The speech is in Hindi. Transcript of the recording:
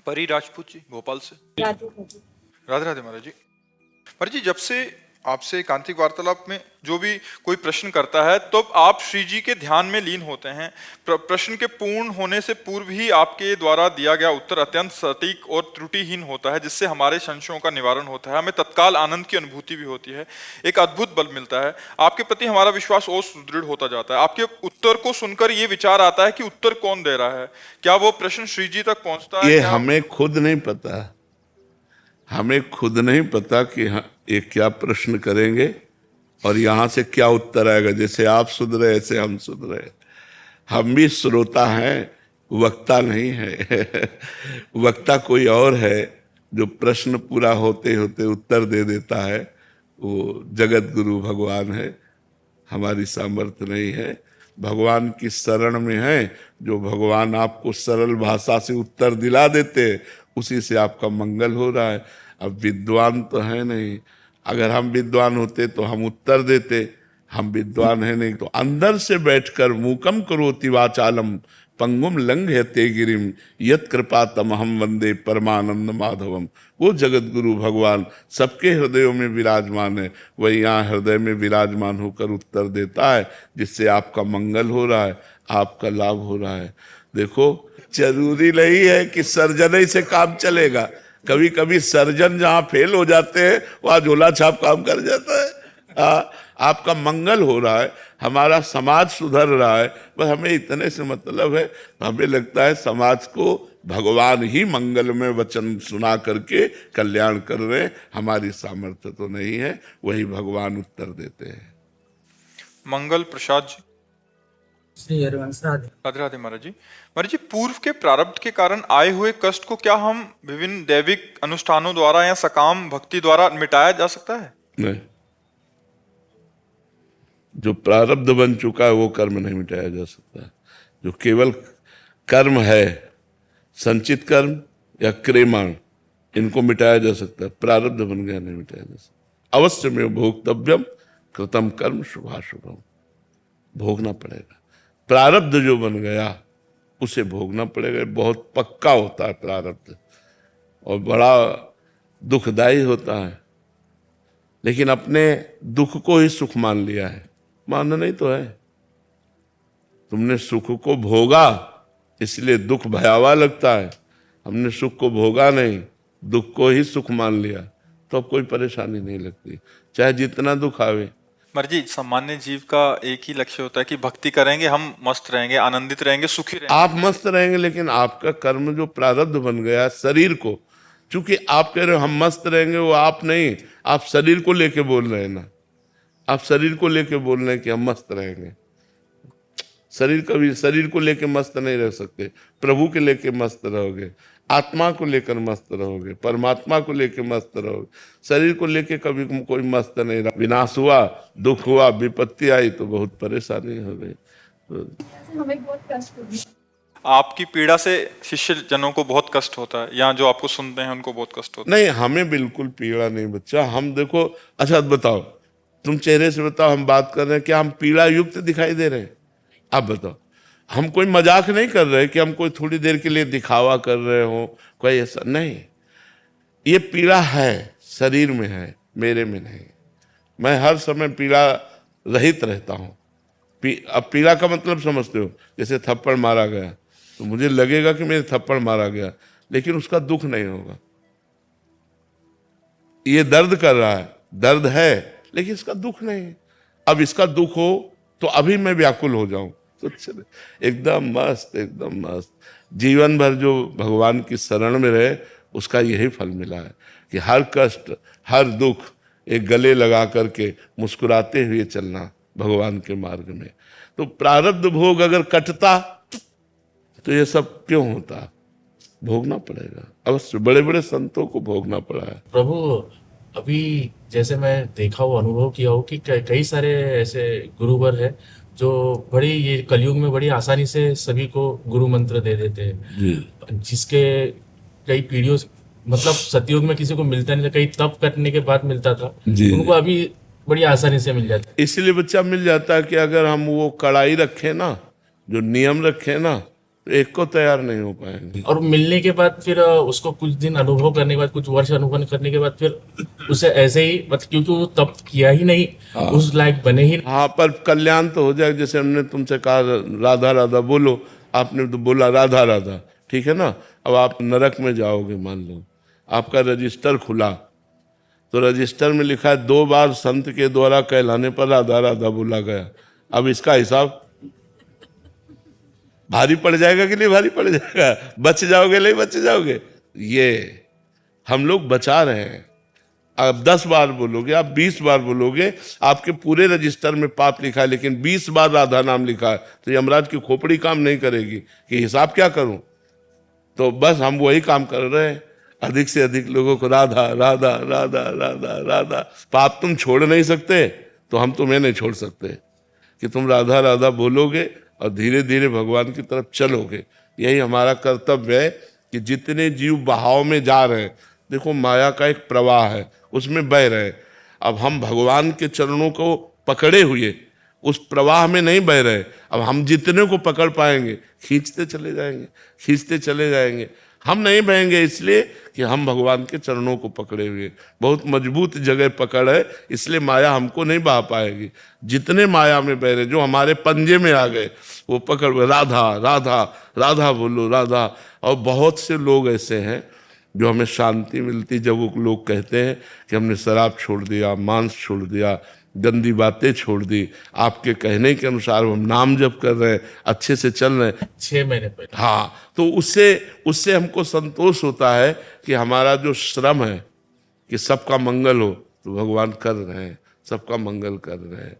परी राजपूत जी भोपाल से। राधे राधे। राधे राधे महाराज जी। महाराज जी, जब से आपसे एकांतिक वार्तालाप में जो भी कोई प्रश्न करता है तो आप श्री जी के ध्यान में लीन होते हैं। प्रश्न के पूर्ण होने से पूर्व ही आपके द्वारा दिया गया उत्तर अत्यंत सटीक और त्रुटिहीन होता है, जिससे हमारे संशयों का निवारण होता है, हमें तत्काल आनंद की अनुभूति भी होती है, एक अद्भुत बल मिलता है। आपके प्रति हमारा विश्वास और सुदृढ़ होता जाता है। आपके उत्तर को सुनकर ये विचार आता है कि उत्तर कौन दे रहा है, क्या वो प्रश्न श्री जी तक पहुंचता है? ये हमें खुद नहीं पता, हमें खुद नहीं पता कि ये क्या प्रश्न करेंगे और यहाँ से क्या उत्तर आएगा। जैसे आप सुन रहे ऐसे हम सुन रहे, हम भी श्रोता हैं, वक्ता नहीं है। वक्ता कोई और है जो प्रश्न पूरा होते होते उत्तर दे देता है, वो जगत गुरु भगवान है। हमारी सामर्थ्य नहीं है, भगवान की शरण में है। जो भगवान आपको सरल भाषा से उत्तर दिला देते हैं, उसी से आपका मंगल हो रहा है। अब विद्वान तो है नहीं, अगर हम विद्वान होते तो हम उत्तर देते, हम विद्वान है नहीं। तो अंदर से बैठकर मूकम करोति वाचालम पंगुम लंघयते गिरिम यत् कृपा तमहम वंदे परमानंद माधवम। वो जगत गुरु भगवान सबके हृदयों में विराजमान है, वही यहाँ हृदय में विराजमान होकर उत्तर देता है, जिससे आपका मंगल हो रहा है, आपका लाभ हो रहा है। देखो, जरूरी नहीं है कि सर्जन ही से काम चलेगा। कभी कभी सर्जन जहाँ फेल हो जाते हैं वहाँ झोला छाप काम कर जाता है। आपका मंगल हो रहा है, हमारा समाज सुधर रहा है, बस हमें इतने से मतलब है। हमें लगता है समाज को भगवान ही मंगल में वचन सुना करके कल्याण कर रहे हैं। हमारी सामर्थ्य तो नहीं है, वही भगवान उत्तर देते हैं। मंगल प्रसाद जी। श्री हरिवंश राधे। राधे राधे महाराज जी। महाराज जी, पूर्व के प्रारब्ध के कारण आए हुए कष्ट को क्या हम विभिन्न दैविक अनुष्ठानों द्वारा या सकाम भक्ति द्वारा मिटाया जा सकता है? नहीं, जो प्रारब्ध बन चुका है वो कर्म नहीं मिटाया जा सकता। जो केवल कर्म है, संचित कर्म या क्रियमाण, इनको मिटाया जा सकता है। प्रारब्ध बन गया नहीं मिटाया जा सकता। अवश्य में भोक्तव्यम कृतम कर्म शुभाशुभम, भोगना पड़ेगा। प्रारब्ध जो बन गया उसे भोगना पड़ेगा। बहुत पक्का होता है प्रारब्ध और बड़ा दुखदाई होता है, लेकिन अपने दुख को ही सुख मान लिया है। मानना नहीं तो है, तुमने सुख को भोगा इसलिए दुख भयावह लगता है। हमने सुख को भोगा नहीं, दुख को ही सुख मान लिया, तो अब कोई परेशानी नहीं लगती, चाहे जितना दुख आवे। महाराज जी, सामान्य जीव का एक ही लक्ष्य होता है कि भक्ति करेंगे, हम मस्त रहेंगे, आनंदित रहेंगे, सुखी रहेंगे। आप मस्त रहेंगे, लेकिन आपका कर्म जो प्रारब्ध बन गया शरीर को, चूंकि आप कह रहे हो हम मस्त रहेंगे, वो आप नहीं, आप शरीर को लेके बोल रहे हैं ना। आप शरीर को लेके बोल रहे हैं कि हम मस्त रहेंगे। शरीर कभी शरीर को लेके मस्त नहीं रह सकते। प्रभु के लेके मस्त रहोगे, आत्मा को लेकर मस्त रहोगे, परमात्मा को लेके मस्त रहोगे। शरीर को लेके कभी कोई मस्त नहीं रहा। विनाश हुआ, दुख हुआ, विपत्ति आई तो बहुत परेशानी हो गई। तो हमें बहुत कष्ट होगी। आपकी पीड़ा से शिष्य जनों को बहुत कष्ट होता है, यहाँ जो आपको सुनते हैं उनको बहुत कष्ट होता है। नहीं, हमें बिल्कुल पीड़ा नहीं बच्चा। हम देखो, अच्छा बताओ, तुम चेहरे से बताओ, हम बात कर रहे हैं, क्या हम पीड़ा युक्त दिखाई दे रहे हैं? आप बताओ। हम कोई मजाक नहीं कर रहे कि हम कोई थोड़ी देर के लिए दिखावा कर रहे हो, कोई ऐसा नहीं। ये पीड़ा है, शरीर में है, मेरे में नहीं। मैं हर समय पीड़ा रहित रहता हूँ। अब पीड़ा का मतलब समझते हो? जैसे थप्पड़ मारा गया तो मुझे लगेगा कि मेरे थप्पड़ मारा गया, लेकिन उसका दुख नहीं होगा। ये दर्द कर रहा है, दर्द है, लेकिन इसका दुख नहीं। अब इसका दुख हो तो अभी मैं व्याकुल हो जाऊं तो एकदम मस्त, एकदम मस्त। जीवन भर जो भगवान की शरण में रहे, उसका यही फल मिला है कि हर कष्ट, हर दुख एक गले लगा करके मुस्कुराते हुए चलना भगवान के मार्ग में। तो प्रारब्ध भोग अगर कटता तो ये सब क्यों होता? भोगना पड़ेगा, अवश्य। बड़े बड़े संतों को भोगना पड़ा है। प्रभु, अभी जैसे मैं देखा हो, अनुभव किया हो कि कई सारे ऐसे गुरुवर हैं जो बड़ी, ये कलयुग में बड़ी आसानी से सभी को गुरु मंत्र दे देते हैं, जिसके कई पीढ़ियों, मतलब सतयुग में किसी को मिलता नहीं था, कई तप करने के बाद मिलता था, उनको अभी बड़ी आसानी से मिल जाता है। इसलिए बच्चा मिल जाता है कि अगर हम वो कड़ाई रखें ना, जो नियम रखें ना, तो एक को तैयार नहीं हो पाएंगे। और मिलने के बाद फिर उसको कुछ दिन अनुभव करने के बाद, कुछ वर्ष अनुभव करने के बाद फिर उसे ऐसे ही मतलब, क्योंकि वो तब किया ही नहीं, उस लायक बने ही नहीं। हाँ, पर कल्याण तो हो जाए। जैसे हमने तुमसे कहा राधा राधा बोलो, आपने तो बोला राधा राधा, ठीक है ना। अब आप नरक में जाओगे, मान लो आपका रजिस्टर खुला, तो रजिस्टर में लिखा है 2 बार संत के द्वारा कहलाने पर राधा राधा बोला गया। अब इसका हिसाब भारी पड़ जाएगा कि नहीं भारी पड़ जाएगा? बच जाओगे नहीं बच जाओगे? ये हम लोग बचा रहे हैं। आप 10 बार बोलोगे, आप 20 बार बोलोगे, आपके पूरे रजिस्टर में पाप लिखा है, लेकिन 20 बार राधा नाम लिखा है, तो यमराज की खोपड़ी काम नहीं करेगी कि हिसाब क्या करूं। तो बस हम वही काम कर रहे हैं, अधिक से अधिक लोगों को राधा राधा राधा राधा राधा। पाप तुम छोड़ नहीं सकते, तो हम तुम्हें नहीं छोड़ सकते कि तुम राधा राधा बोलोगे और धीरे धीरे भगवान की तरफ चलोगे। यही हमारा कर्तव्य है कि जितने जीव बहाव में जा रहे हैं, देखो माया का एक प्रवाह है, उसमें बह रहे हैं। अब हम भगवान के चरणों को पकड़े हुए उस प्रवाह में नहीं बह रहे। अब हम जितने को पकड़ पाएंगे खींचते चले जाएंगे, खींचते चले जाएंगे। हम नहीं बहेंगे इसलिए कि हम भगवान के चरणों को पकड़े हुए, बहुत मजबूत जगह पकड़ है, इसलिए माया हमको नहीं बहा पाएगी। जितने माया में बह रहे, जो हमारे पंजे में आ गए, वो पकड़ राधा राधा राधा बोलो राधा। और बहुत से लोग ऐसे हैं जो हमें शांति मिलती जब वो लोग कहते हैं कि हमने शराब छोड़ दिया, मांस छोड़ दिया, गंदी बातें छोड़ दी, आपके कहने के अनुसार हम नाम जप कर रहे हैं, अच्छे से चल रहे हैं। 6 महीने पहले। हाँ, तो उससे हमको संतोष होता है कि हमारा जो श्रम है कि सबका मंगल हो, तो भगवान कर रहे हैं, सबका मंगल कर रहे हैं।